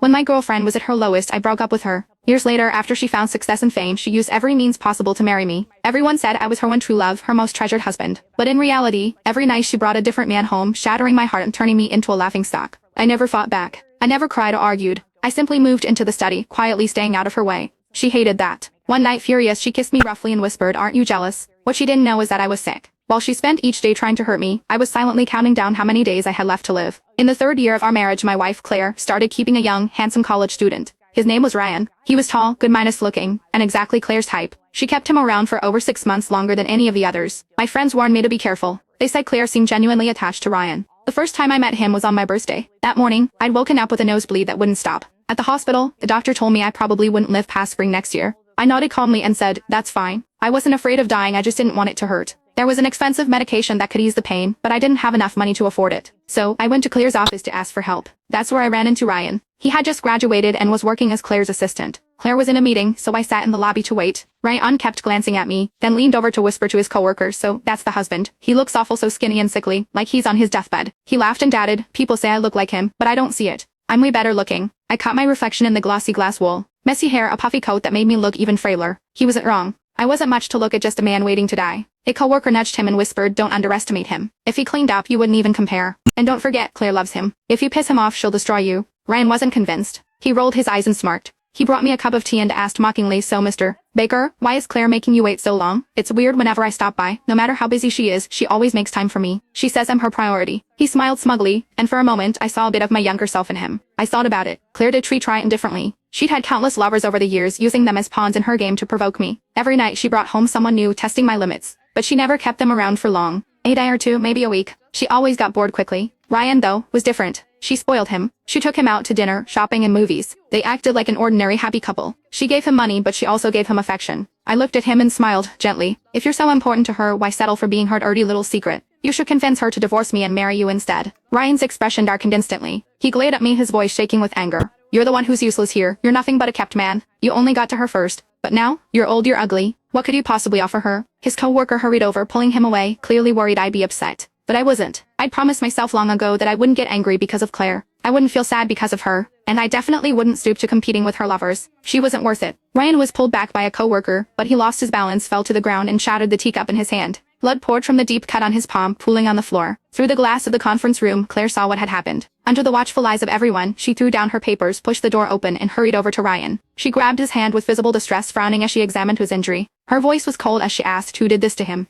When my girlfriend was at her lowest, I broke up with her. Years later, after she found success and fame, she used every means possible to marry me. Everyone said I was her one true love, her most treasured husband. But in reality, every night she brought a different man home, shattering my heart and turning me into a laughingstock. I never fought back. I never cried or argued. I simply moved into the study, quietly staying out of her way. She hated that. One night, furious, she kissed me roughly and whispered, "Aren't you jealous?" What she didn't know is that I was sick. While she spent each day trying to hurt me, I was silently counting down how many days I had left to live. In the 3rd year of our marriage, my wife, Claire, started keeping a young, handsome college student. His name was Ryan. He was tall, good-minus looking, and exactly Claire's type. She kept him around for over 6 months, longer than any of the others. My friends warned me to be careful. They said Claire seemed genuinely attached to Ryan. The first time I met him was on my birthday. That morning, I'd woken up with a nosebleed that wouldn't stop. At the hospital, the doctor told me I probably wouldn't live past spring next year. I nodded calmly and said, "That's fine." I wasn't afraid of dying, I just didn't want it to hurt. There was an expensive medication that could ease the pain, but I didn't have enough money to afford it. So, I went to Claire's office to ask for help. That's where I ran into Ryan. He had just graduated and was working as Claire's assistant. Claire was in a meeting, so I sat in the lobby to wait. Ryan kept glancing at me, then leaned over to whisper to his coworker, "So, that's the husband. He looks awful, so skinny and sickly, like he's on his deathbed." He laughed and added, "People say I look like him, but I don't see it. I'm way better looking." I caught my reflection in the glossy glass wall. Messy hair, a puffy coat that made me look even frailer. He wasn't wrong. I wasn't much to look at, just a man waiting to die. A coworker nudged him and whispered, "Don't underestimate him. If he cleaned up, you wouldn't even compare. And don't forget, Claire loves him. If you piss him off, she'll destroy you." Ryan wasn't convinced. He rolled his eyes and smirked. He brought me a cup of tea and asked mockingly, "So, Mr. Baker, why is Claire making you wait so long? It's weird whenever I stop by. No matter how busy she is, she always makes time for me. She says I'm her priority." He smiled smugly, and for a moment I saw a bit of my younger self in him. I thought about it. Claire did treat Ryan differently. She'd had countless lovers over the years, using them as pawns in her game to provoke me. Every night she brought home someone new, testing my limits. But she never kept them around for long. A day or two, maybe a week. She always got bored quickly. Ryan, though, was different. She spoiled him. She took him out to dinner, shopping, and movies. They acted like an ordinary happy couple. She gave him money, but she also gave him affection. I looked at him and smiled, gently. "If you're so important to her, why settle for being her dirty little secret? You should convince her to divorce me and marry you instead." Ryan's expression darkened instantly. He glared at me, his voice shaking with anger. "You're the one who's useless here. You're nothing but a kept man. You only got to her first. But now, you're old, you're ugly. What could you possibly offer her?" His co-worker hurried over, pulling him away, clearly worried I'd be upset. But I wasn't. I'd promised myself long ago that I wouldn't get angry because of Claire. I wouldn't feel sad because of her. And I definitely wouldn't stoop to competing with her lovers. She wasn't worth it. Ryan was pulled back by a co-worker, but he lost his balance, fell to the ground, and shattered the teacup in his hand. Blood poured from the deep cut on his palm, pooling on the floor. Through the glass of the conference room, Claire saw what had happened. Under the watchful eyes of everyone, she threw down her papers, pushed the door open, and hurried over to Ryan. She grabbed his hand with visible distress, frowning as she examined his injury. Her voice was cold as she asked, "Who did this to him?"